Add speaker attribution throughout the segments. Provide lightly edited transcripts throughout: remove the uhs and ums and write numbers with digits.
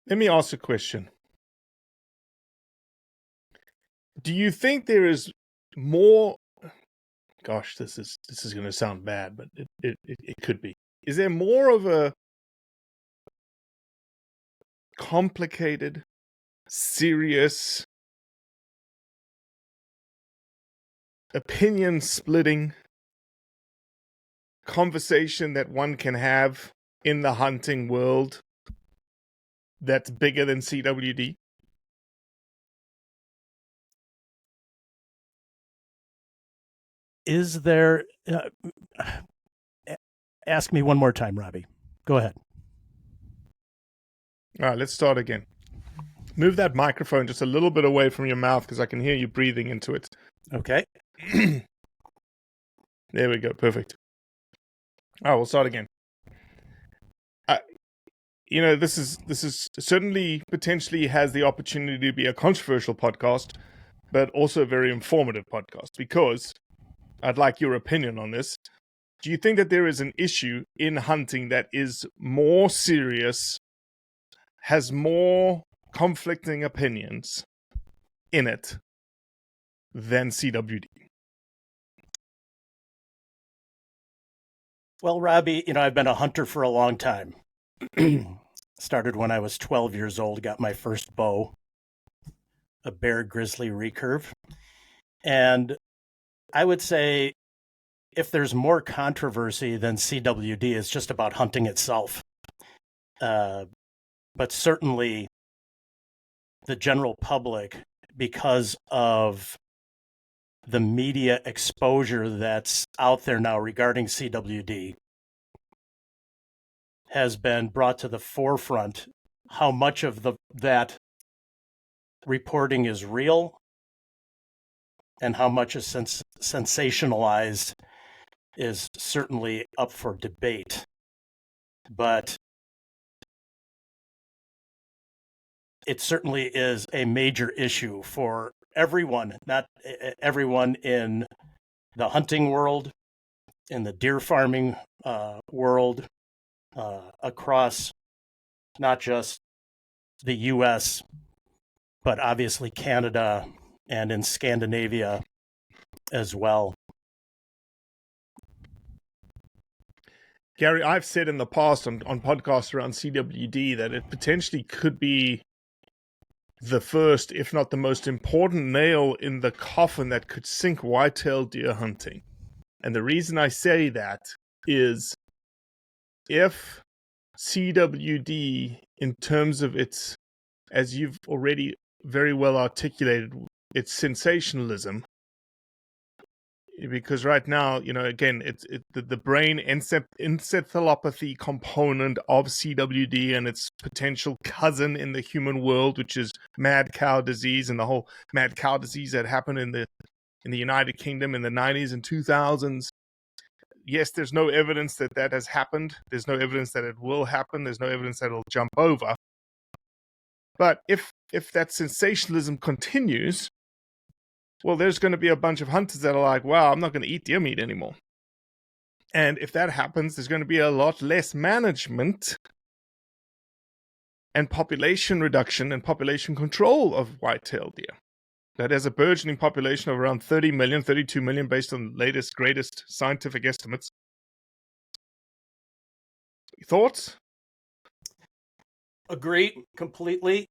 Speaker 1: Let me ask a question. Do you think there is more? Gosh, this is going to sound bad, but it could be. Is there more of a complicated, serious, opinion-splitting conversation that one can have in the hunting world that's bigger than CWD?
Speaker 2: Is there... ask me one more time, Robbie. Go ahead.
Speaker 1: All right, let's start again. Move that microphone just a little bit away from your mouth because I can hear you breathing into it.
Speaker 2: Okay.
Speaker 1: There we go. Perfect. All right, we'll start again. This is certainly potentially has the opportunity to be a controversial podcast, but also a very informative podcast, because I'd like your opinion on this. Do you think that there is an issue in hunting that is more serious, has more conflicting opinions in it than CWD?
Speaker 2: Well, Robbie, I've been a hunter for a long time. Started when I was 12 years old, got my first bow, a bear grizzly recurve. And I would say if there's more controversy than CWD, it's just about hunting itself. But certainly the general public, because of the media exposure that's out there now regarding CWD, has been brought to the forefront how much of that reporting is real and how much is sensationalized is certainly up for debate. But it certainly is a major issue for everyone, not everyone in the hunting world, in the deer farming world, across not just the U.S., but obviously Canada and in Scandinavia as well.
Speaker 1: Gary, I've said in the past on podcasts around CWD that it potentially could be the first, if not the most important nail in the coffin that could sink whitetail deer hunting. And the reason I say that is if CWD, in terms of its, as you've already very well articulated, its sensationalism, because right now, again, it's the brain encephalopathy component of CWD and its potential cousin in the human world, which is mad cow disease, and the whole mad cow disease that happened in the United Kingdom in the 90s and 2000s. Yes, there's no evidence that has happened. There's no evidence that it will happen. There's no evidence that it'll jump over. But if that sensationalism continues, well, there's going to be a bunch of hunters that are like, wow, I'm not going to eat deer meat anymore. And if that happens, there's going to be a lot less management and population reduction and population control of white-tailed deer. That has a burgeoning population of around 30 million, 32 million, based on the latest, greatest scientific estimates. Thoughts?
Speaker 2: Agree completely.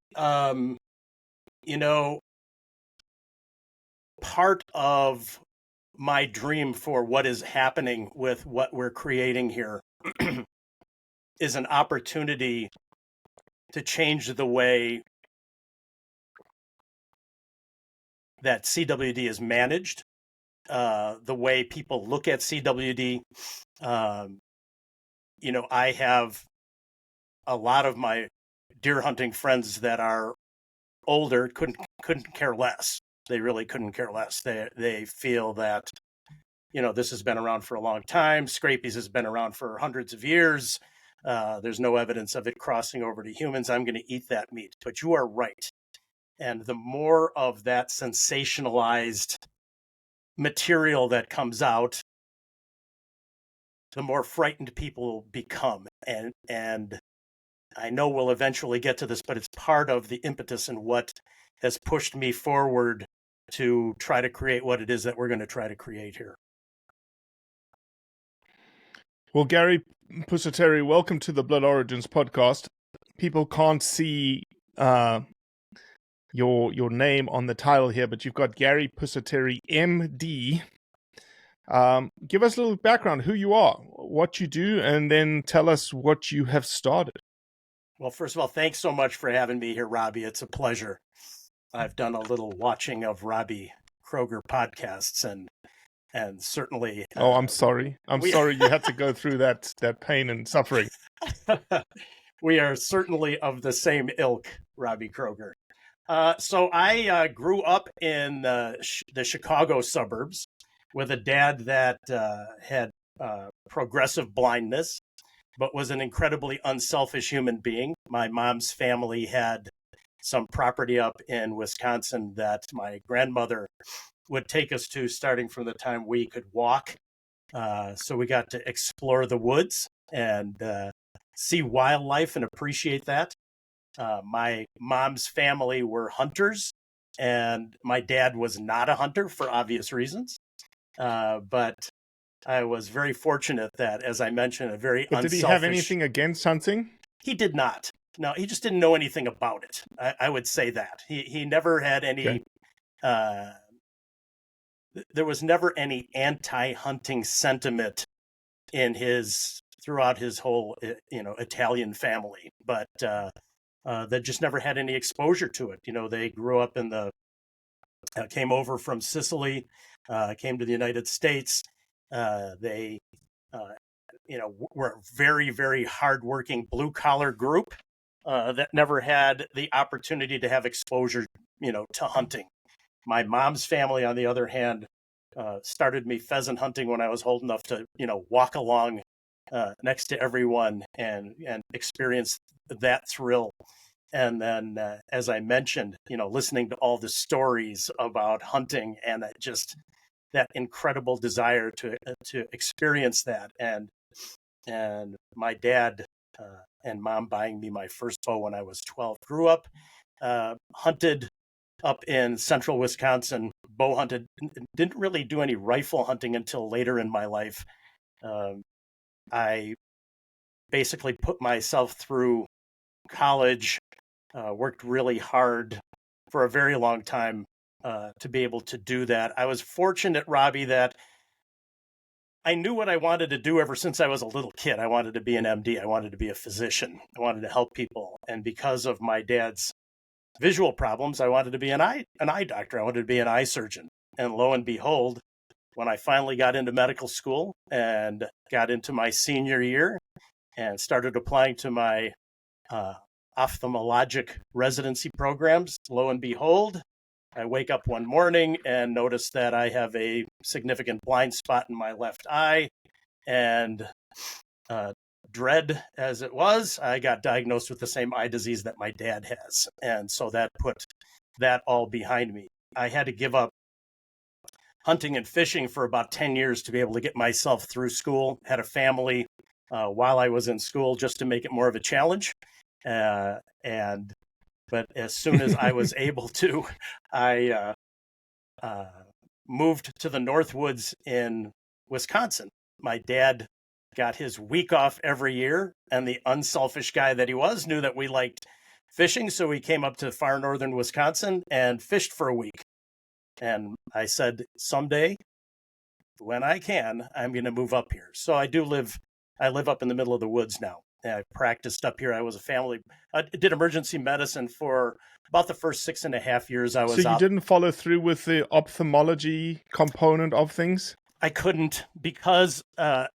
Speaker 2: Part of my dream for what is happening with what we're creating here is an opportunity to change the way that CWD is managed, the way people look at CWD. I have a lot of my deer hunting friends that are older, couldn't care less. They really couldn't care less. They feel that, this has been around for a long time. Scrapies has been around for hundreds of years. There's no evidence of it crossing over to humans. I'm going to eat that meat. But you are right. And the more of that sensationalized material that comes out, the more frightened people become. And I know we'll eventually get to this, but it's part of the impetus and what has pushed me forward to try to create what it is that we're going to try to create here.
Speaker 1: Well, Gary Pusateri, welcome to the Blood Origins podcast. People can't see your name on the title here, but you've got Gary Pusateri M.D. Give us a little background, who you are, what you do, and then tell us what you have started.
Speaker 2: Well, first of all, thanks so much for having me here, Robbie. It's a pleasure. I've done a little watching of Robbie Kroger podcasts, and certainly.
Speaker 1: I'm sorry. I'm sorry you had to go through that pain and suffering.
Speaker 2: We are certainly of the same ilk, Robbie Kroger. So I grew up in the Chicago suburbs with a dad that had progressive blindness, but was an incredibly unselfish human being. My mom's family had some property up in Wisconsin that my grandmother would take us to starting from the time we could walk. So we got to explore the woods and see wildlife and appreciate that. My mom's family were hunters, and my dad was not a hunter for obvious reasons. But I was very fortunate that, as I mentioned, a very unselfish...
Speaker 1: Did he have anything against hunting?
Speaker 2: He did not. No, he just didn't know anything about it. I would say that. He never had any... Okay. There was never any anti-hunting sentiment in throughout his whole, Italian family, but that just never had any exposure to it. They grew up came over from Sicily, came to the United States. They, were a very, very hardworking blue collar group that never had the opportunity to have exposure, to hunting. My mom's family, on the other hand, started me pheasant hunting when I was old enough to, walk along next to everyone and experience that thrill. And then, as I mentioned, listening to all the stories about hunting and that incredible desire to experience that, and my dad and mom buying me my first bow when I was 12. Grew up, hunted up in central Wisconsin, bow hunted, didn't really do any rifle hunting until later in my life. I basically put myself through college, worked really hard for a very long time to be able to do that. I was fortunate, Robbie, that I knew what I wanted to do ever since I was a little kid. I wanted to be an MD. I wanted to be a physician. I wanted to help people. And because of my dad's visual problems, I wanted to be an eye doctor. I wanted to be an eye surgeon. And lo and behold, when I finally got into medical school and got into my senior year and started applying to my ophthalmologic residency programs, lo and behold, I wake up one morning and notice that I have a significant blind spot in my left eye. And dread as it was, I got diagnosed with the same eye disease that my dad has. And so that put that all behind me. I had to give up hunting and fishing for about 10 years to be able to get myself through school. Had a family while I was in school just to make it more of a challenge. But as soon as I was able to, I moved to the Northwoods in Wisconsin. My dad got his week off every year, and the unselfish guy that he was knew that we liked fishing, so he came up to far northern Wisconsin and fished for a week. And I said, someday, when I can, I'm going to move up here. So I live up in the middle of the woods now. I practiced up here. I did emergency medicine for about the first 6.5 years I was
Speaker 1: So you didn't follow through with the ophthalmology component of things?
Speaker 2: I couldn't, because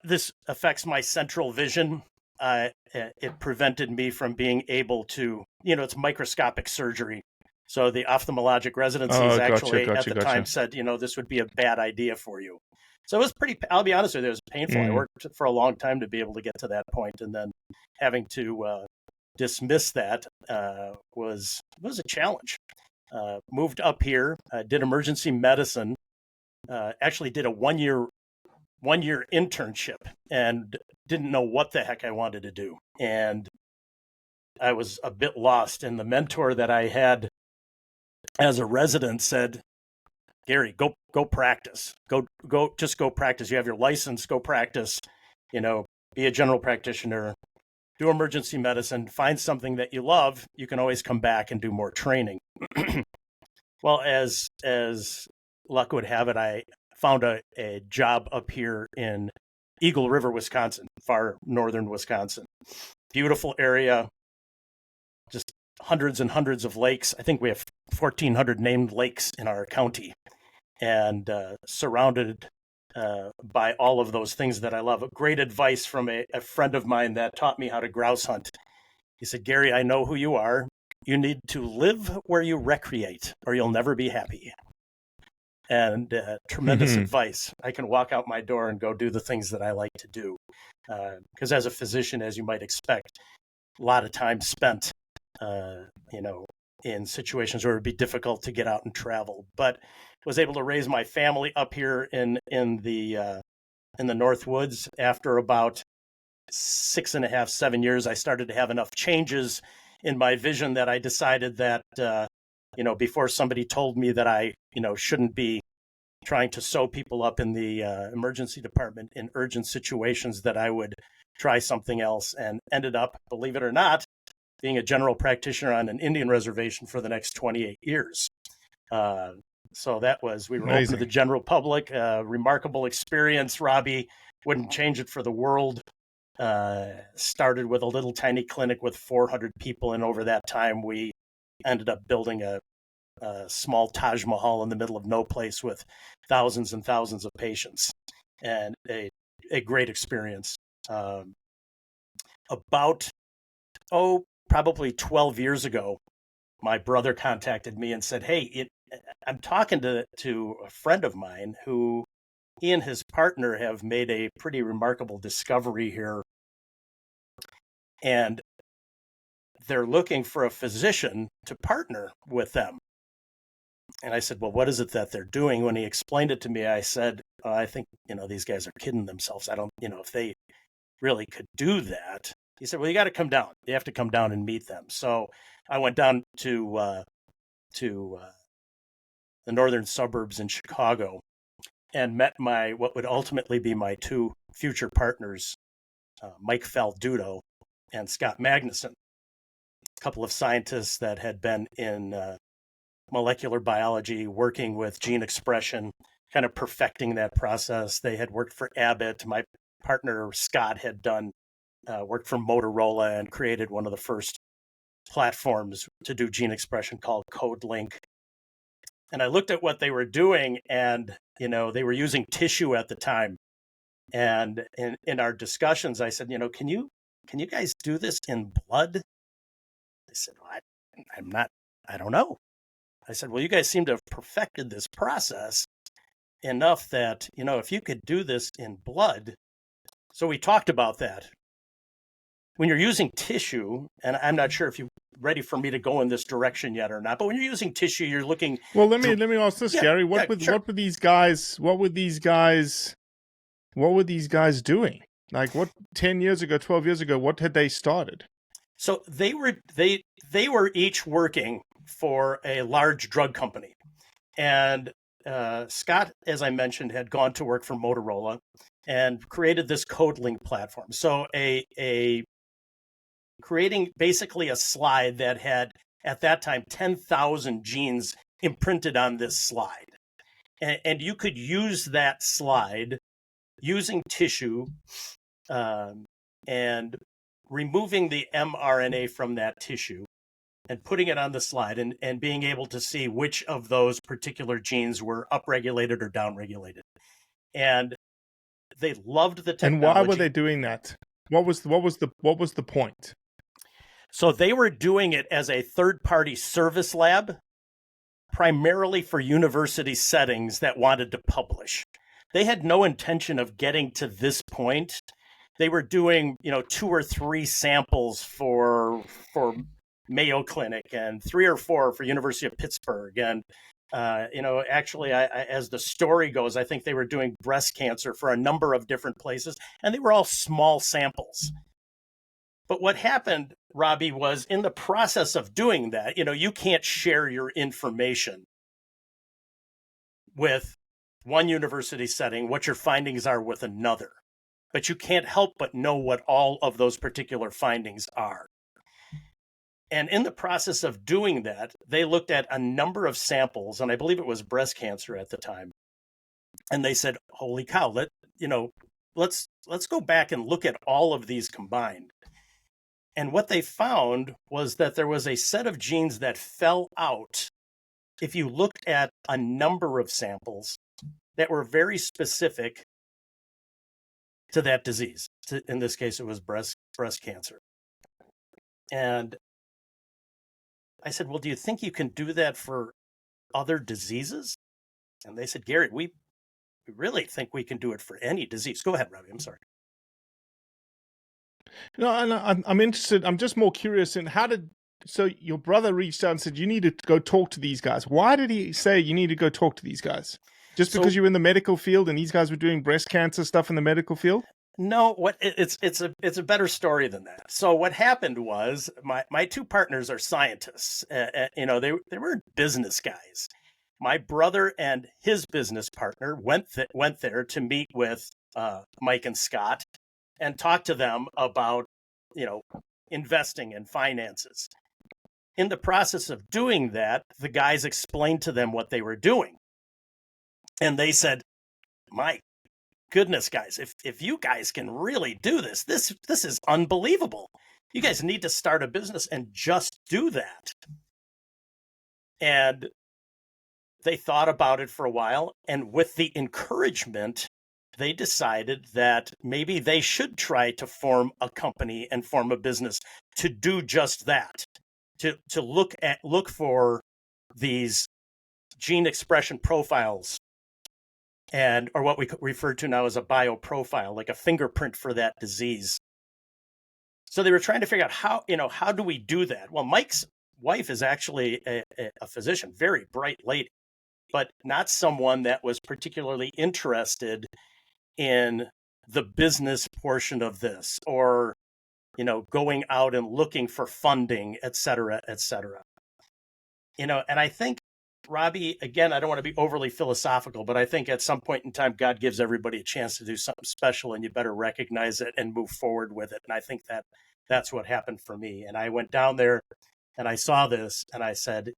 Speaker 2: this affects my central vision. It prevented me from being able to, it's microscopic surgery. So the ophthalmologic residencies at the time said, this would be a bad idea for you. So it was I'll be honest with you, it was painful. I worked for a long time to be able to get to that point, and then having to dismiss that was a challenge. Moved up here, did emergency medicine, actually did a one-year internship and didn't know what the heck I wanted to do. And I was a bit lost. And the mentor that I had as a resident said, Gary, go practice. Just go practice. You have your license, go practice. Be a general practitioner, do emergency medicine, find something that you love. You can always come back and do more training. Well, as luck would have it, I found a job up here in Eagle River, Wisconsin, far northern Wisconsin. Beautiful area, just hundreds and hundreds of lakes. I think we have 1,400 named lakes in our county, and surrounded by all of those things that I love. Great advice from a friend of mine that taught me how to grouse hunt. He said, Gary, I know who you are. You need to live where you recreate, or you'll never be happy. And tremendous advice. I can walk out my door and go do the things that I like to do. Because as a physician, as you might expect, a lot of time spent, in situations where it would be difficult to get out and travel. But was able to raise my family up here in the Northwoods. After about 6.5, 7 years, I started to have enough changes in my vision that I decided that, before somebody told me that I, shouldn't be trying to sew people up in the emergency department in urgent situations, that I would try something else, and ended up, believe it or not, being a general practitioner on an Indian reservation for the next 28 years. So we were open to the general public, remarkable experience. Robbie, wouldn't change it for the world. Started with a little tiny clinic with 400 people, and over that time, we ended up building a small Taj Mahal in the middle of no place with thousands and thousands of patients, and a great experience. Probably 12 years ago, my brother contacted me and said, hey, I'm talking to a friend of mine who, he and his partner have made a pretty remarkable discovery here, and they're looking for a physician to partner with them. And I said, well, what is it that they're doing? When he explained it to me, I said, I think, these guys are kidding themselves. I don't, if they really could do that. He said, well, you got to come down. You have to come down and meet them. So I went down to the northern suburbs in Chicago and met what would ultimately be my two future partners, Mike Faldudo and Scott Magnuson, a couple of scientists that had been in molecular biology, working with gene expression, kind of perfecting that process. They had worked for Abbott. My partner, Scott, had worked for Motorola and created one of the first platforms to do gene expression called CodeLink. And I looked at what they were doing, and, they were using tissue at the time. And in our discussions, I said, can you guys do this in blood? They said, well, I don't know. I said, well, you guys seem to have perfected this process enough that, if you could do this in blood. So we talked about that. When you're using tissue, and I'm not sure if you're ready for me to go in this direction yet or not, but when you're using tissue, you're looking.
Speaker 1: Well, let me ask this, Gary. What were these guys doing? Like, what 10 years ago, 12 years ago, what had they started?
Speaker 2: So they were each working for a large drug company, and Scott, as I mentioned, had gone to work for Motorola and created this CodeLink platform. So creating basically a slide that had, at that time, 10,000 genes imprinted on this slide. And you could use that slide using tissue and removing the mRNA from that tissue and putting it on the slide, and being able to see which of those particular genes were upregulated or downregulated. And they loved the technology.
Speaker 1: And why were they doing that? What was the point?
Speaker 2: So they were doing it as a third-party service lab, primarily for university settings that wanted to publish. They had no intention of getting to this point. They were doing, 2 or 3 samples for Mayo Clinic and 3 or 4 for University of Pittsburgh. And, actually, as the story goes, I think they were doing breast cancer for a number of different places, and they were all small samples. But what happened, Robbie, was in the process of doing that, you can't share your information with one university setting, what your findings are with another. But you can't help but know what all of those particular findings are. And in the process of doing that, they looked at a number of samples, and I believe it was breast cancer at the time. And they said, holy cow, let's go back and look at all of these combined. And what they found was that there was a set of genes that fell out if you looked at a number of samples that were very specific to that disease. In this case, it was breast cancer. And I said, well, do you think you can do that for other diseases? And they said, Gary, we really think we can do it for any disease. Go ahead, Robbie. I'm sorry.
Speaker 1: No, I'm interested. I'm just more curious in so your brother reached out and said, you need to go talk to these guys. Why did he say you need to go talk to these guys? Just because you're in the medical field and these guys were doing breast cancer stuff in the medical field?
Speaker 2: No, it's a better story than that. So what happened was my two partners are scientists. They were business guys. My brother and his business partner went there to meet with Mike and Scott and talk to them about investing and finances. In the process of doing that, the guys explained to them what they were doing, and they said, "My goodness, guys, if you guys can really do this is unbelievable. You guys need to start a business and just do that." And they thought about it for a while, and with the encouragement, they decided that maybe they should try to form a company and form a business to do just that, to look for these gene expression profiles, or what we refer to now as a bioprofile, like a fingerprint for that disease. So they were trying to figure out how do we do that? Well, Mike's wife is actually a physician, very bright lady, but not someone that was particularly interested in the business portion of this, or going out and looking for funding, et cetera, et cetera. And I think, Robbie, again, I don't want to be overly philosophical, but I think at some point in time, God gives everybody a chance to do something special, and you better recognize it and move forward with it. And I think that's what happened for me. And I went down there and I saw this and I said,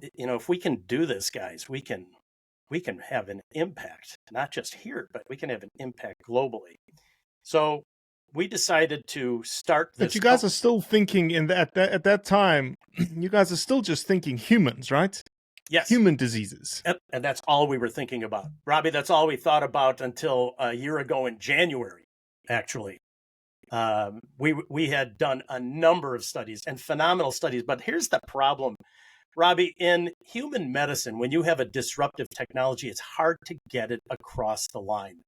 Speaker 2: if we can do this, guys, we can have an impact, not just here, but we can have an impact globally. So we decided to start this.
Speaker 1: But you guys are still thinking at that time, you guys are still just thinking humans, right?
Speaker 2: Yes.
Speaker 1: Human diseases.
Speaker 2: And that's all we were thinking about. Robbie, that's all we thought about until a year ago in January, actually. We had done a number of studies, and phenomenal studies. But here's the problem, Robbie. In human medicine, when you have a disruptive technology, it's hard to get it across the line.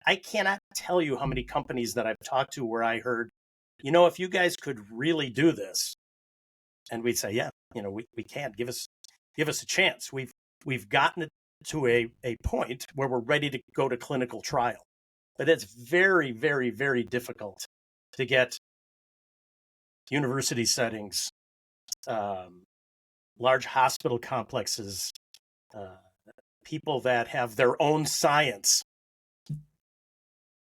Speaker 2: I cannot tell you how many companies that I've talked to where I heard, if you guys could really do this, and we'd say, yeah, we can. Give us a chance. We've gotten it to a point where we're ready to go to clinical trial, but it's very, very, very difficult to get university settings, large hospital complexes, people that have their own science,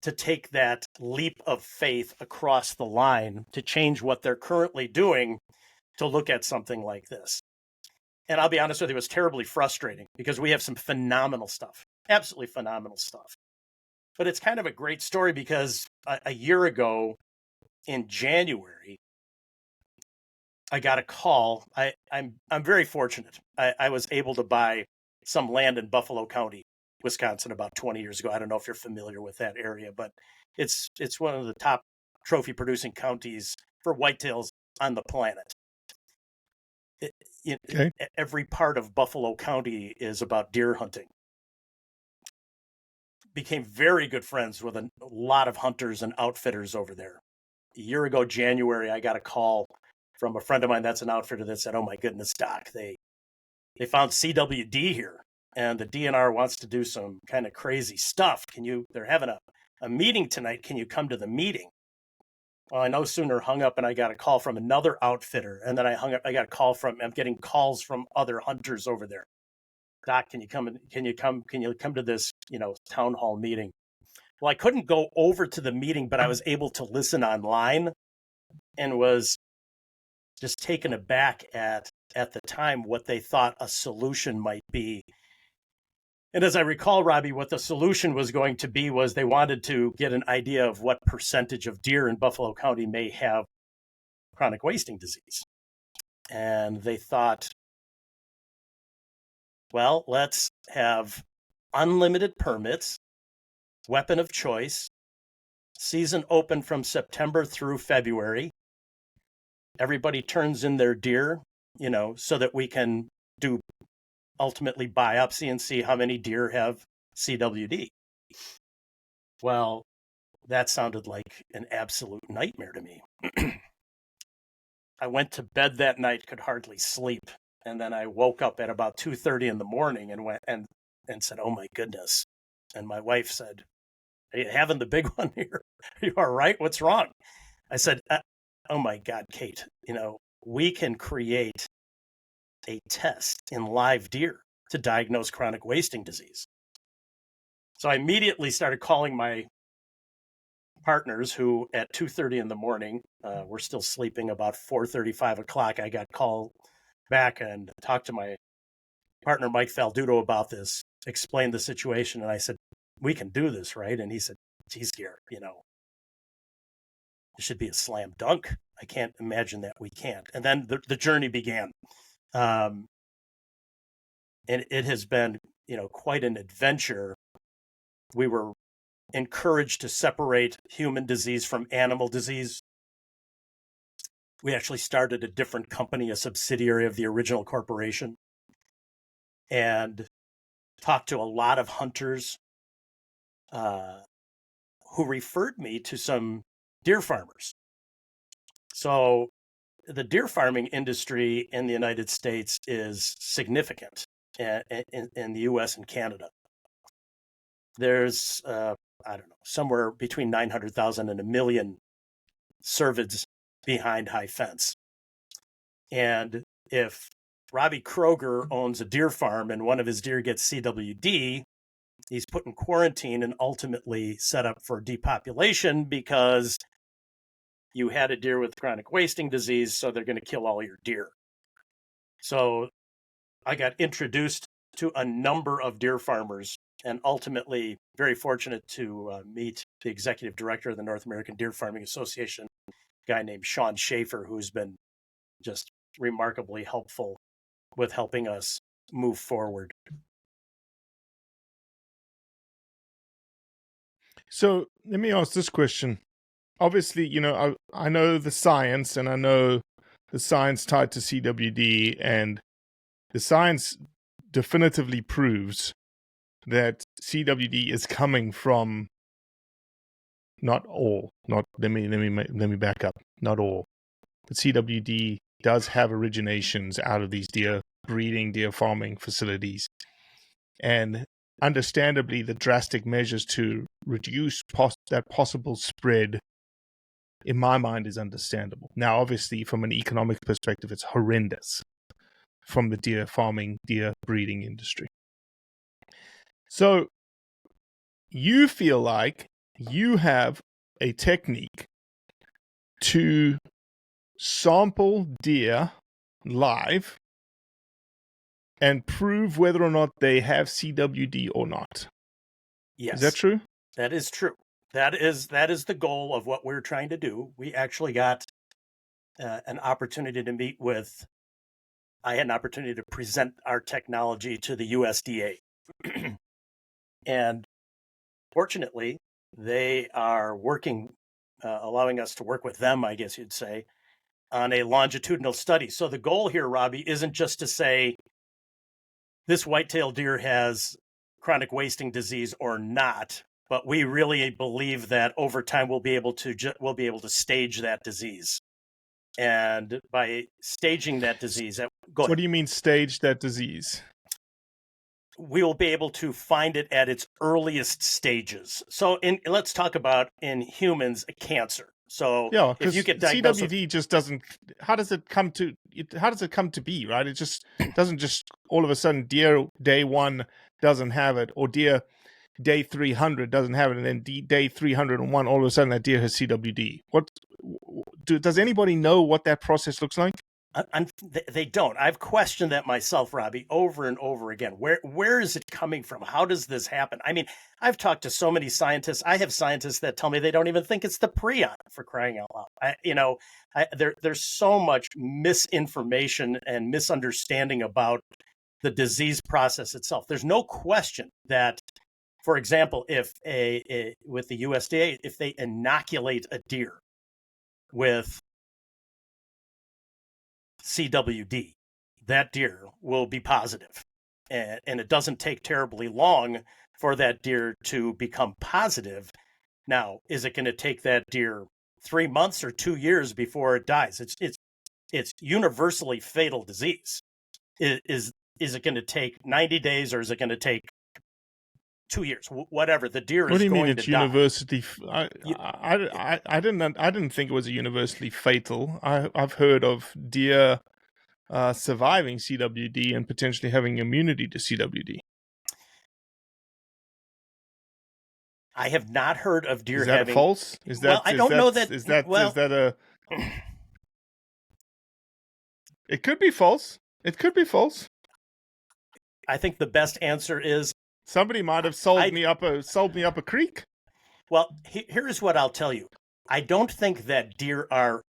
Speaker 2: to take that leap of faith across the line to change what they're currently doing to look at something like this. And I'll be honest with you, it was terribly frustrating because we have some phenomenal stuff, absolutely phenomenal stuff. But it's kind of a great story because a year ago in January, I got a call. I'm very fortunate. I was able to buy some land in Buffalo County, Wisconsin, about 20 years ago. I don't know if you're familiar with that area, but it's one of the top trophy producing counties for whitetails on the planet.
Speaker 1: Okay.
Speaker 2: Every part of Buffalo County is about deer hunting. Became very good friends with a lot of hunters and outfitters over there. A year ago, January, I got a call from a friend of mine that's an outfitter that said, "Oh my goodness, Doc, they found CWD here, and the DNR wants to do some kind of crazy stuff. They're having a meeting tonight. Can you come to the meeting?" Well, I no sooner hung up and I got a call from another outfitter, and then I hung up. I got a call from. I'm getting calls from other hunters over there. Doc, can you come? Can you come? Can you come to this, town hall meeting? Well, I couldn't go over to the meeting, but I was able to listen online, and was just taken aback at the time what they thought a solution might be. And as I recall, Robbie, what the solution was going to be was they wanted to get an idea of what percentage of deer in Buffalo County may have chronic wasting disease. And they thought, well, let's have unlimited permits, weapon of choice, season open from September through February. Everybody turns in their deer, so that we can do ultimately biopsy and see how many deer have CWD. Well, that sounded like an absolute nightmare to me. I went to bed that night, could hardly sleep. And then I woke up at about 2:30 in the morning and went and said, "Oh my goodness." And my wife said, "Are you having the big one here? Are you all right? What's wrong?" I said, "Oh my God, Kate, we can create a test in live deer to diagnose chronic wasting disease." So I immediately started calling my partners who at 2:30 in the morning were still sleeping. About 4:30, 5 o'clock, I got called back and talked to my partner, Mike Falduto, about this, explained the situation. And I said, "We can do this, right?" And he said, "Geez, Garrett, it should be a slam dunk. I can't imagine that we can't." And then the journey began. And it has been, quite an adventure. We were encouraged to separate human disease from animal disease. We actually started a different company, a subsidiary of the original corporation, and talked to a lot of hunters who referred me to some deer farmers. So the deer farming industry in the United States is significant in the US and Canada. There's, I don't know, somewhere between 900,000 and 1 million cervids behind high fence. And if Robbie Kroger owns a deer farm and one of his deer gets CWD, he's put in quarantine and ultimately set up for depopulation because you had a deer with chronic wasting disease, so they're going to kill all your deer. So I got introduced to a number of deer farmers and ultimately very fortunate to meet the executive director of the North American Deer Farming Association, a guy named Sean Schaefer, who's been just remarkably helpful with helping us move forward.
Speaker 1: So let me ask this question. Obviously, I know the science, and I know the science tied to CWD, and the science definitively proves that CWD is coming from not all. Not let me back up. Not all, but CWD does have originations out of these deer breeding, deer farming facilities, and understandably, the drastic measures to reduce that possible spread, in my mind, is understandable. Now, obviously, from an economic perspective, it's horrendous from the deer farming, deer breeding industry. So you feel like you have a technique to sample deer live and prove whether or not they have CWD or not.
Speaker 2: Yes.
Speaker 1: Is that true?
Speaker 2: That is true. That is the goal of what we're trying to do. We actually got an opportunity to meet with, I had an opportunity to present our technology to the USDA. And fortunately, they are working, allowing us to work with them, I guess you'd say, on a longitudinal study. So the goal here, Robbie, isn't just to say this whitetail deer has chronic wasting disease or not, but we really believe that over time we'll be able to stage that disease. And by staging that disease,
Speaker 1: What do you mean stage that disease?
Speaker 2: We will be able to find it at its earliest stages. So let's talk about in humans, cancer. So
Speaker 1: Yeah,
Speaker 2: if you
Speaker 1: because
Speaker 2: get diagnosed with,
Speaker 1: CWD just doesn't. How does it come to? How does it come to be? Right? It just doesn't just all of a sudden. Deer day 1 doesn't have it, or deer day 300 doesn't have it, and then day 301 all of a sudden that deer has CWD. Does anybody know what that process looks like?
Speaker 2: they don't. I've questioned that myself, Robbie, over and over again. Where is it coming from? How does this happen? I mean, I've talked to so many scientists. I have scientists that tell me they don't even think it's the prion, for crying out loud. There's so much misinformation and misunderstanding about the disease process itself. There's no question that, for example, if with the USDA, if they inoculate a deer with CWD, that deer will be positive. And it doesn't take terribly long for that deer to become positive. Now, is it going to take that deer 3 months or 2 years before it dies? It's universally fatal disease. Is it going to take 90 days, or is it going to take 2 years? Whatever, the deer
Speaker 1: What do
Speaker 2: is
Speaker 1: you mean
Speaker 2: going to
Speaker 1: it's
Speaker 2: die.
Speaker 1: universally? I didn't think it was universally fatal. I've heard of deer surviving CWD and potentially having immunity to CWD.
Speaker 2: I have not heard of deer
Speaker 1: Is that
Speaker 2: having.
Speaker 1: false?
Speaker 2: Well, I don't know that. Well,
Speaker 1: is that a? It could be false. It could be false.
Speaker 2: I think the best answer is
Speaker 1: Somebody might have sold me up a creek.
Speaker 2: Well, here's what I'll tell you. I don't think that deer are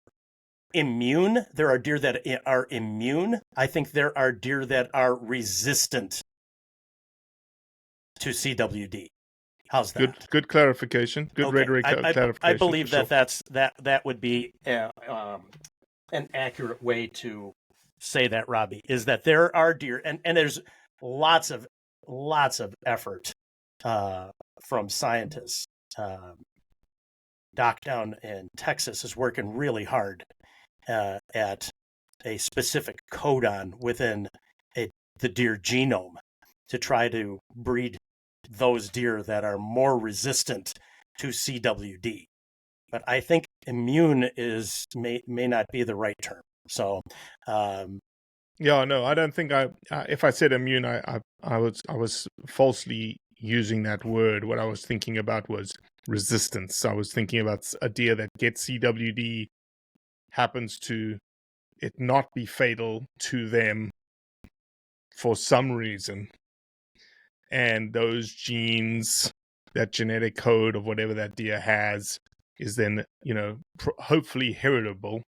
Speaker 2: immune. There are deer that are immune. I think there are deer that are resistant to CWD. How's that?
Speaker 1: Good clarification. Good
Speaker 2: Okay.
Speaker 1: rhetoric clarification.
Speaker 2: I believe
Speaker 1: for
Speaker 2: that
Speaker 1: sure.
Speaker 2: that would be an accurate way to say that, Robbie, is that there are deer, and there's lots of effort from scientists. Doc down in Texas is working really hard at a specific codon within the deer genome to try to breed those deer that are more resistant to CWD. But I think immune may not be the right term. So,
Speaker 1: yeah, no, I don't think if I said immune, I was falsely using that word. What I was thinking about was resistance. I was thinking about a deer that gets CWD, happens to it not be fatal to them for some reason, and those genes, that genetic code of whatever that deer has, is then hopefully heritable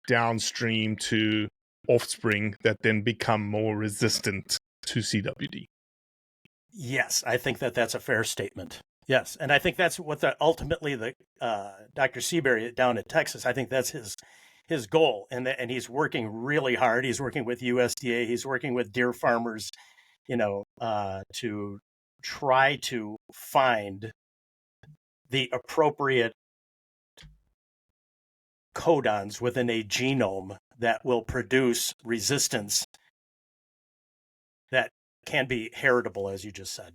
Speaker 1: downstream to offspring that then become more resistant to CWD.
Speaker 2: Yes, I think that's a fair statement. Yes, and I think that's what ultimately the Dr. Seabury down in Texas, I think that's his goal, and he's working really hard. He's working with USDA. He's working with deer farmers, to try to find the appropriate codons within a genome that will produce resistance that can be heritable, as you just said.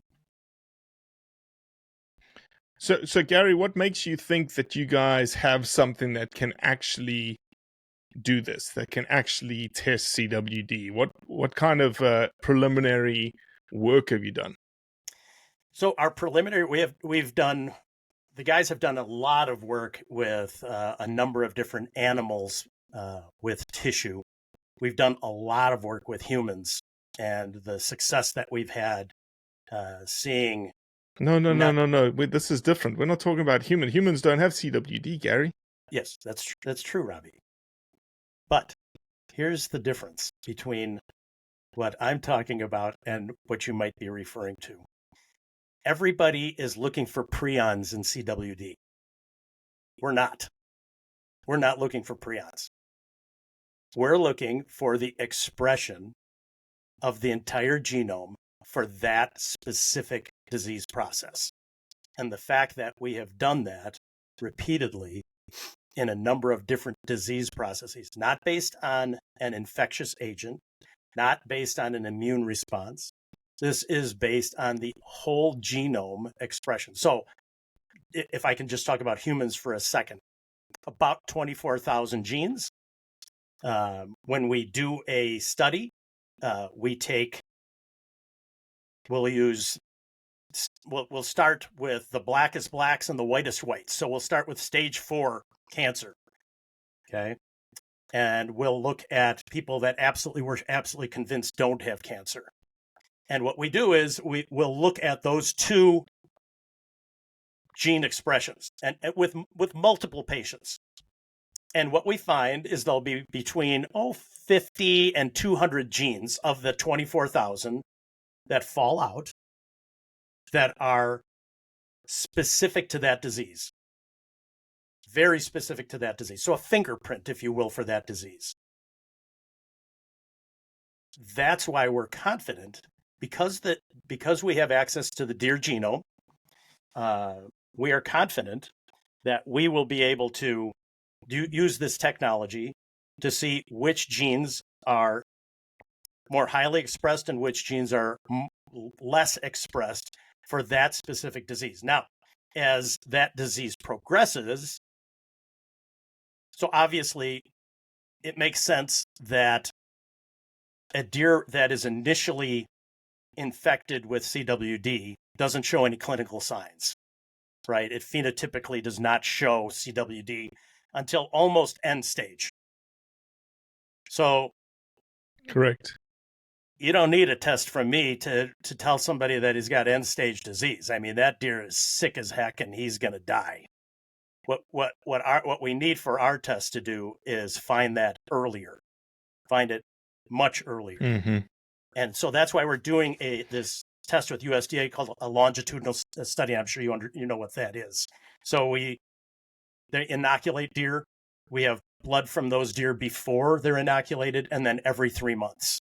Speaker 1: So Gary, what makes you think that you guys have something that can actually do this, that can actually test CWD? What kind of preliminary work have you done?
Speaker 2: So our preliminary, the guys have done a lot of work with a number of different animals with tissue. We've done a lot of work with humans, and the success that we've had seeing.
Speaker 1: No. Wait, this is different. We're not talking about humans. Humans don't have CWD, Gary.
Speaker 2: Yes, that's true, Robbie. But here's the difference between what I'm talking about and what you might be referring to. Everybody is looking for prions in CWD. We're not. We're not looking for prions. We're looking for the expression of the entire genome for that specific disease process. And the fact that we have done that repeatedly in a number of different disease processes, not based on an infectious agent, not based on an immune response. This is based on the whole genome expression. So if I can just talk about humans for a second, about 24,000 genes. When we do a study, we'll start with the blackest blacks and the whitest whites. So we'll start with stage 4 cancer. Okay. And we'll look at people that we're absolutely convinced don't have cancer. And what we do is we'll look at those 2 gene expressions and with multiple patients. And what we find is there'll be between 50 and 200 genes of the 24,000 that fall out that are specific to that disease. Very specific to that disease. So a fingerprint, if you will, for that disease. That's why we're confident, because we have access to the deer genome, we are confident that we will be able to use this technology to see which genes are more highly expressed and which genes are less expressed for that specific disease. Now, as that disease progresses, so obviously it makes sense that a deer that is initially infected with CWD doesn't show any clinical signs, right? It phenotypically does not show CWD until almost end stage. So,
Speaker 1: correct.
Speaker 2: You don't need a test from me to tell somebody that he's got end stage disease. I mean, that deer is sick as heck and he's going to die. What we need for our test to do is find that earlier, find it much earlier.
Speaker 1: Mm-hmm.
Speaker 2: And so that's why we're doing this test with USDA called a longitudinal study. I'm sure you know what that is. So they inoculate deer. We have blood from those deer before they're inoculated, and then every 3 months.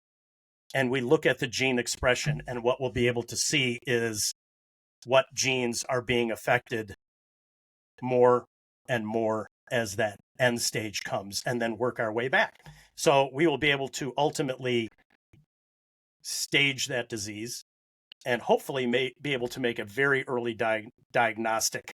Speaker 2: And we look at the gene expression, and what we'll be able to see is what genes are being affected more and more as that end stage comes, and then work our way back. So we will be able to ultimately stage that disease and hopefully be able to make a very early diagnostic.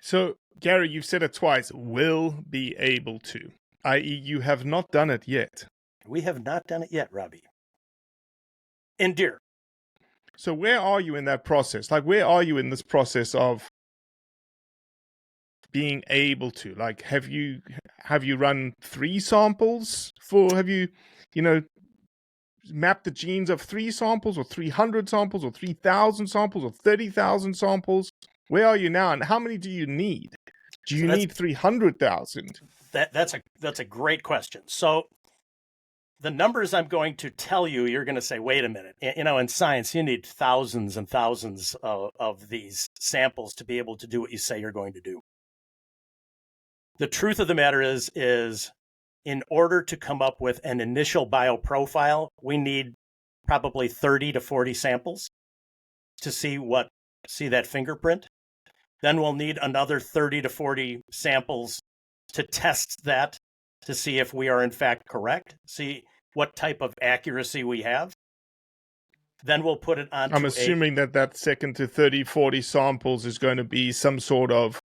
Speaker 1: So, Gary, you've said it twice, will be able to, i.e. you have not done it yet.
Speaker 2: We have not done it yet, Robbie. In deer.
Speaker 1: So where are you in that process? Like, where are you in this process of being able to? Like, have you run 3 samples have you mapped the genes of 3 samples or 300 samples or 3,000 samples or 30,000 samples? Where are you now, and how many do you need? Do you need 300,000?
Speaker 2: That's a great question. So the numbers I'm going to tell you, you're going to say, wait a minute. In science, you need thousands and thousands of these samples to be able to do what you say you're going to do. The truth of the matter is in order to come up with an initial bioprofile, we need probably 30 to 40 samples to see that fingerprint. Then we'll need another 30 to 40 samples to test that, to see if we are in fact correct, see what type of accuracy we have. Then we'll put it on.
Speaker 1: I'm assuming that second to 30, 40 samples is going to be some sort of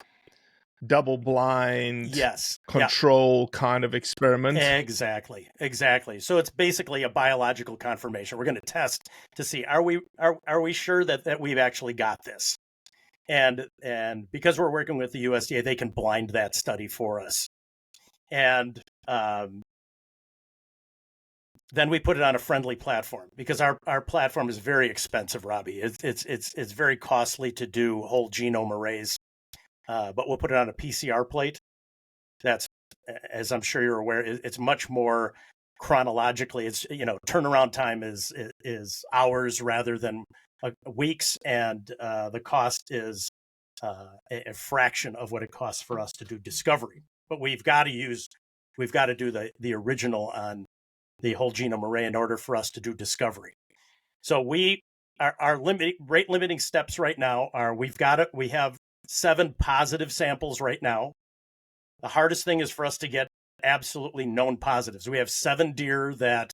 Speaker 1: double-blind control kind of experiment.
Speaker 2: Exactly. So it's basically a biological confirmation. We're going to test to see, are we sure that we've actually got this? And because we're working with the USDA, they can blind that study for us. And then we put it on a friendly platform, because our platform is very expensive, Robbie. It's very costly to do whole genome arrays. But we'll put it on a PCR plate. That's, as I'm sure you're aware, it's much more chronologically. It's, turnaround time is hours rather than weeks, and the cost is a fraction of what it costs for us to do discovery. But we've got to do the original on the whole genome array in order for us to do discovery. So our rate limiting steps right now are we have 7 positive samples right now. The hardest thing is for us to get absolutely known positives. We have 7 deer that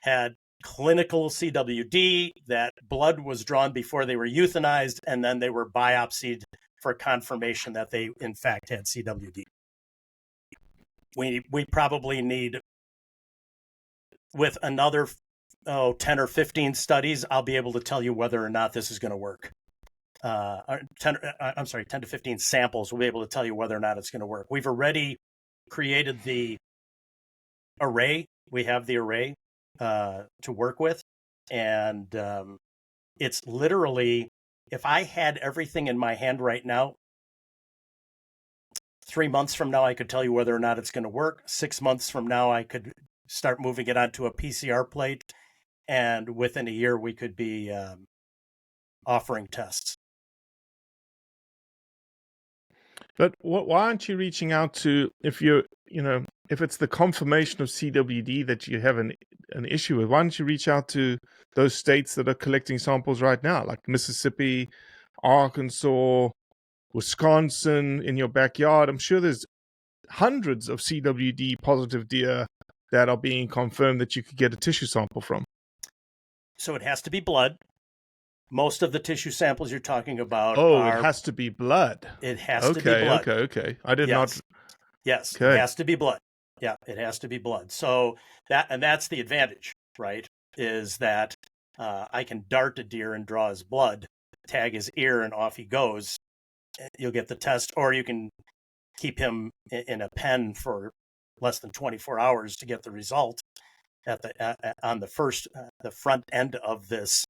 Speaker 2: had clinical CWD, that blood was drawn before they were euthanized, and then they were biopsied for confirmation that they in fact had CWD. We probably need, with another 10 or 15 studies, I'll be able to tell you whether or not this is going to work. 10 to 15 samples will be able to tell you whether or not it's going to work. We've already created the array. We have the array to work with. And it's literally, if I had everything in my hand right now, 3 months from now, I could tell you whether or not it's going to work. 6 months from now, I could start moving it onto a PCR plate. And within a year, we could be offering tests.
Speaker 1: But why aren't you reaching out to, if it's the confirmation of CWD that you have an issue with, why don't you reach out to those states that are collecting samples right now, like Mississippi, Arkansas, Wisconsin, in your backyard? I'm sure there's hundreds of CWD positive deer that are being confirmed that you could get a tissue sample from.
Speaker 2: So it has to be blood. Most of the tissue samples you're talking about
Speaker 1: it has to be blood.
Speaker 2: It has to be blood.
Speaker 1: Okay. I did not.
Speaker 2: Yes,
Speaker 1: okay.
Speaker 2: It has to be blood. Yeah, it has to be blood. So that's the advantage, right? Is that I can dart a deer and draw his blood, tag his ear, and off he goes. You'll get the test, or you can keep him in a pen for less than 24 hours to get the result at on the front end of this.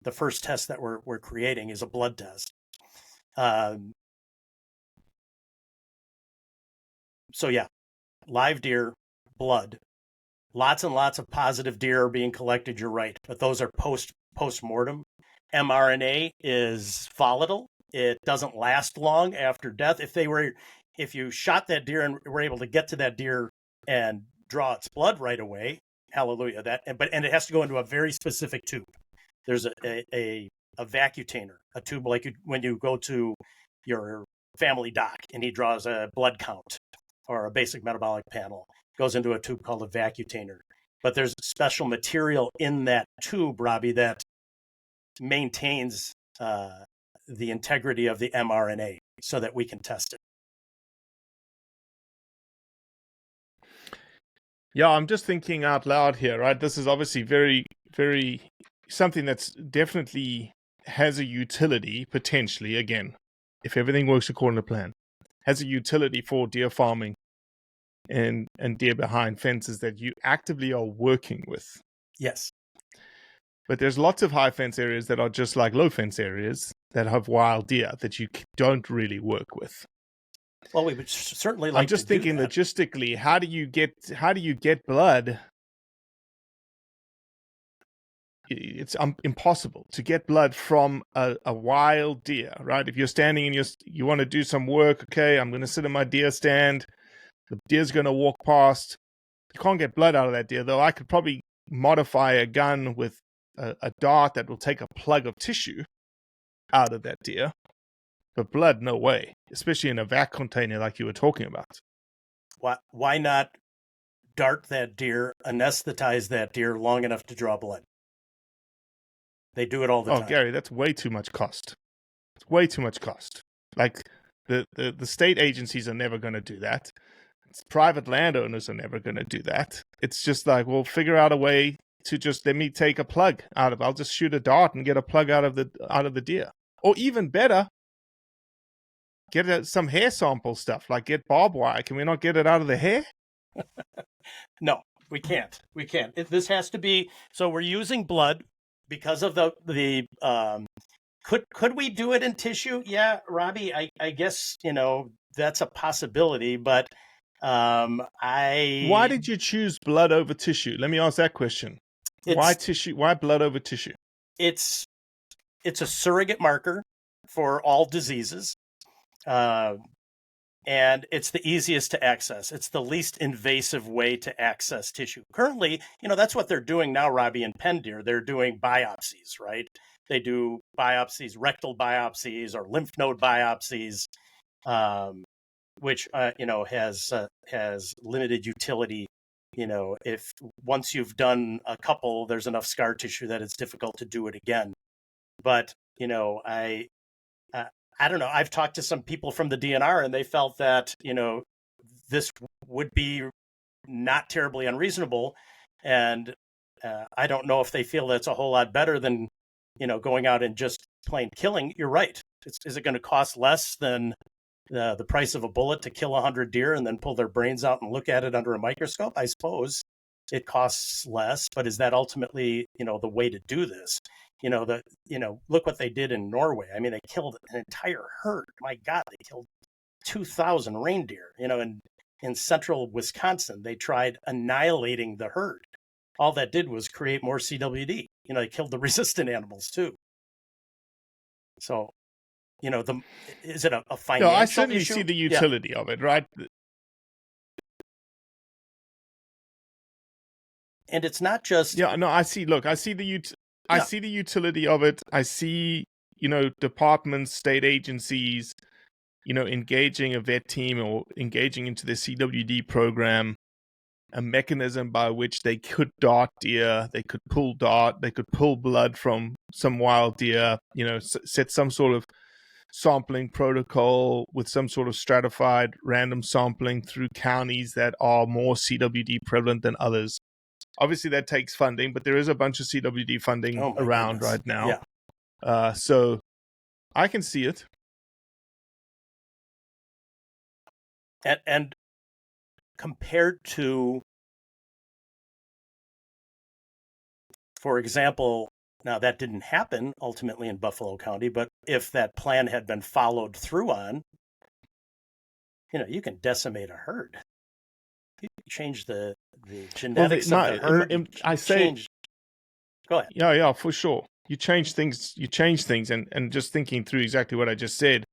Speaker 2: The first test that we're creating is a blood test. So yeah, live deer, blood, lots and lots of positive deer are being collected. You're right, but those are post-mortem. mRNA is volatile. It doesn't last long after death. If you shot that deer and were able to get to that deer and draw its blood right away, hallelujah. And it has to go into a very specific tube. There's a vacutainer, a tube like when you go to your family doc and he draws a blood count or a basic metabolic panel. It goes into a tube called a vacutainer. But there's special material in that tube, Robbie, that maintains the integrity of the mRNA so that we can test it.
Speaker 1: Yeah, I'm just thinking out loud here, right? This is obviously very, very something that's definitely has a utility, potentially, again, if everything works according to plan, has a utility for deer farming and deer behind fences that you actively are working with.
Speaker 2: Yes.
Speaker 1: But there's lots of high fence areas that are just like low fence areas that have wild deer that you don't really work with.
Speaker 2: Well, we would certainly like.
Speaker 1: I'm just thinking logistically, how do you get blood? It's impossible to get blood from a wild deer, right? If you're standing and you want to do some work, okay, I'm going to sit in my deer stand. The deer's going to walk past. You can't get blood out of that deer, though. I could probably modify a gun with a dart that will take a plug of tissue out of that deer. But blood, no way, especially in a vac container like you were talking about.
Speaker 2: Why not dart that deer, anesthetize that deer long enough to draw blood? They do it all the time.
Speaker 1: Oh, Gary, that's way too much cost. It's way too much cost. Like, the state agencies are never going to do that. Private landowners are never going to do that. It's just like, we'll figure out a way to just let me take a plug out of. I'll just shoot a dart and get a plug out of the deer. Or even better, get some hair sample stuff, like get barbed wire. Can we not get it out of the hair?
Speaker 2: No, we can't. This has to be. So we're using blood because of the. Could we do it in tissue? Yeah, Robbie. I guess that's a possibility, but
Speaker 1: Why did you choose blood over tissue? Let me ask that question. Why tissue? Why blood over tissue?
Speaker 2: It's a surrogate marker for all diseases. And it's the easiest to access. It's the least invasive way to access tissue. Currently, that's what they're doing now, Robbie, in pen deer. They're doing biopsies, right? They do biopsies, rectal biopsies or lymph node biopsies, which has limited utility. If once you've done a couple, there's enough scar tissue that it's difficult to do it again. But I don't know. I've talked to some people from the DNR, and they felt that this would be not terribly unreasonable, and I don't know if they feel that's a whole lot better than going out and just plain killing. You're right. Is it going to cost less than the price of a bullet to kill 100 deer and then pull their brains out and look at it under a microscope? I suppose it costs less, but is that ultimately the way to do this? Look what they did in Norway. I mean, they killed an entire herd. My God, they killed 2,000 reindeer. In central Wisconsin, they tried annihilating the herd. All that did was create more CWD. They killed the resistant animals too. So, is it a financial
Speaker 1: I certainly
Speaker 2: issue?
Speaker 1: see the utility of it, right?
Speaker 2: And it's not just
Speaker 1: I see. Look, I see I see the utility of it. I see departments, state agencies, engaging a vet team or engaging into the CWD program, a mechanism by which they could dart deer, they could pull blood from some wild deer, set some sort of sampling protocol with some sort of stratified random sampling through counties that are more CWD prevalent than others. Obviously, that takes funding, but there is a bunch of CWD funding around right now.
Speaker 2: Yeah.
Speaker 1: So I can see it.
Speaker 2: And compared to, for example, now that didn't happen ultimately in Buffalo County, but if that plan had been followed through on, you can decimate a herd. You change the genetics of the herd. Go ahead.
Speaker 1: Yeah, for sure. You change things, and just thinking through exactly what I just said,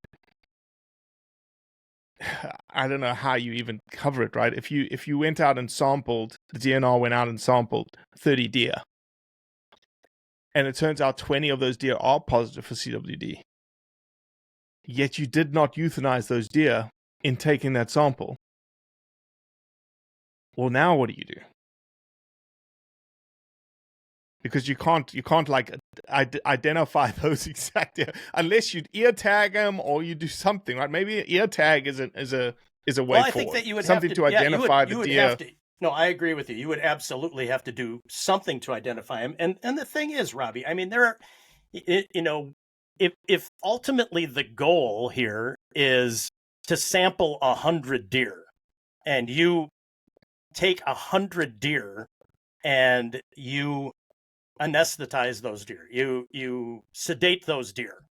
Speaker 1: I don't know how you even cover it, right? If you went out and sampled, the DNR went out and sampled 30 deer, and it turns out 20 of those deer are positive for CWD, yet you did not euthanize those deer in taking that sample. Well, now what do you do? Because you can't like identify those exact unless you ear tag them or you do something, right? Maybe an ear tag is a way forward.
Speaker 2: I think that you would
Speaker 1: something
Speaker 2: have
Speaker 1: to identify the deer.
Speaker 2: No, I agree with you. You would absolutely have to do something to identify them. And the thing is, Robbie, I mean, there are, if ultimately the goal here is to sample 100 deer, and you take 100 deer and you anesthetize those deer, you sedate those deer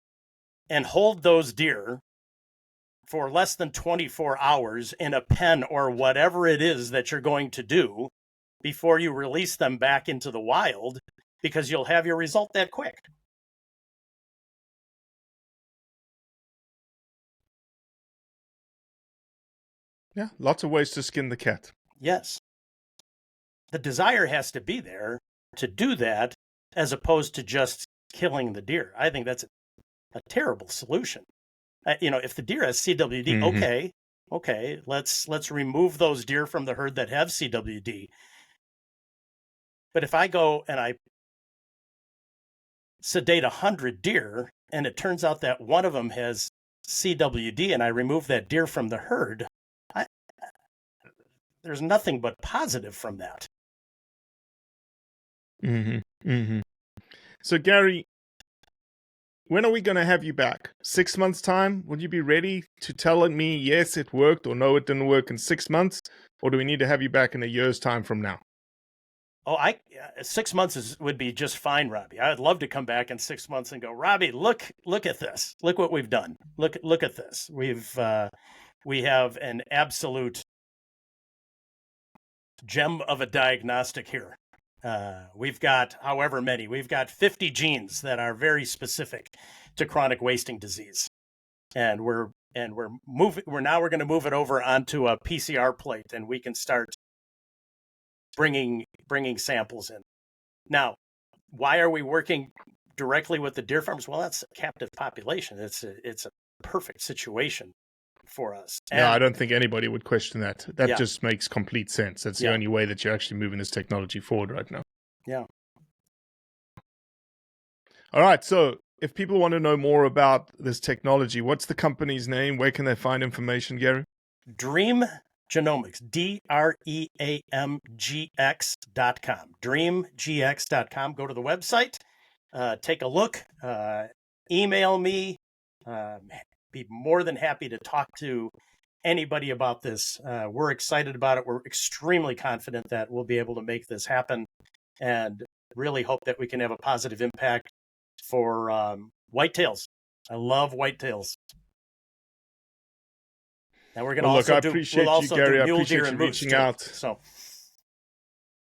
Speaker 2: and hold those deer for less than 24 hours in a pen or whatever it is that you're going to do before you release them back into the wild, because you'll have your result that quick.
Speaker 1: Yeah, lots of ways to skin the cat.
Speaker 2: Yes. The desire has to be there to do that, as opposed to just killing the deer. I think that's a terrible solution. If the deer has CWD, okay, let's remove those deer from the herd that have CWD. But if I go and I sedate 100 deer and it turns out that one of them has CWD and I remove that deer from the herd, there's nothing but positive from that.
Speaker 1: So, Gary, when are we going to have you back? 6 months' time? Will you be ready to tell me, yes, it worked, or no, it didn't work in 6 months? Or do we need to have you back in a year's time from now?
Speaker 2: 6 months would be just fine, Robbie. I'd love to come back in 6 months and go, Robbie, look at this. Look what we've done. Look at this. We have an absolute gem of a diagnostic here. We've got however many. We've got 50 genes that are very specific to chronic wasting disease, and we're now going to move it over onto a PCR plate, and we can start bringing samples in. Now, why are we working directly with the deer farmers? Well, that's a captive population. It's a perfect situation for us.
Speaker 1: No, I don't think anybody would question that. That just makes complete sense. That's the only way that you're actually moving this technology forward right now.
Speaker 2: Yeah.
Speaker 1: All right. So if people want to know more about this technology, what's the company's name? Where can they find information, Gary?
Speaker 2: Dream Genomics, DREAMGX.com. DreamGX.com. Go to the website, take a look, email me. Be more than happy to talk to anybody about this. We're excited about it. We're extremely confident that we'll be able to make this happen, and really hope that we can have a positive impact for whitetails. I love whitetails. And we're going to
Speaker 1: look,
Speaker 2: also
Speaker 1: I
Speaker 2: do,
Speaker 1: appreciate
Speaker 2: we'll also
Speaker 1: you, Gary.
Speaker 2: do
Speaker 1: I
Speaker 2: mule
Speaker 1: appreciate
Speaker 2: deer
Speaker 1: you
Speaker 2: and moose
Speaker 1: reaching
Speaker 2: too.
Speaker 1: out.
Speaker 2: So,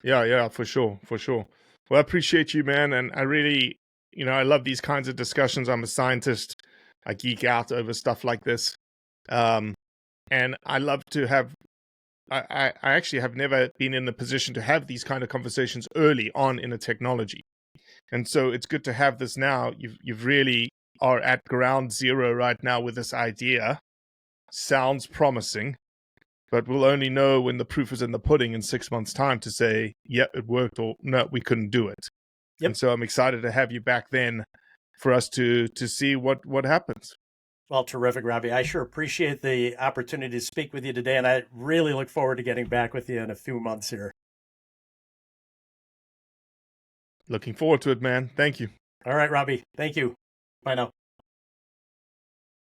Speaker 1: yeah, for sure. Well, I appreciate you, man. And I really, I love these kinds of discussions. I'm a scientist. I geek out over stuff like this. And I love to have, I actually have never been in a position to have these kind of conversations early on in a technology. And so it's good to have this now. You've really are at ground zero right now with this idea. Sounds promising, but we'll only know when the proof is in the pudding in 6 months' time to say, yeah, it worked, or no, we couldn't do it.
Speaker 2: Yep.
Speaker 1: And so I'm excited to have you back then for us to see what happens.
Speaker 2: Well, terrific, Robbie. I sure appreciate the opportunity to speak with you today, and I really look forward to getting back with you in a few months here.
Speaker 1: Looking forward to it, man. Thank you.
Speaker 2: All right, Robbie. Thank you. Bye now.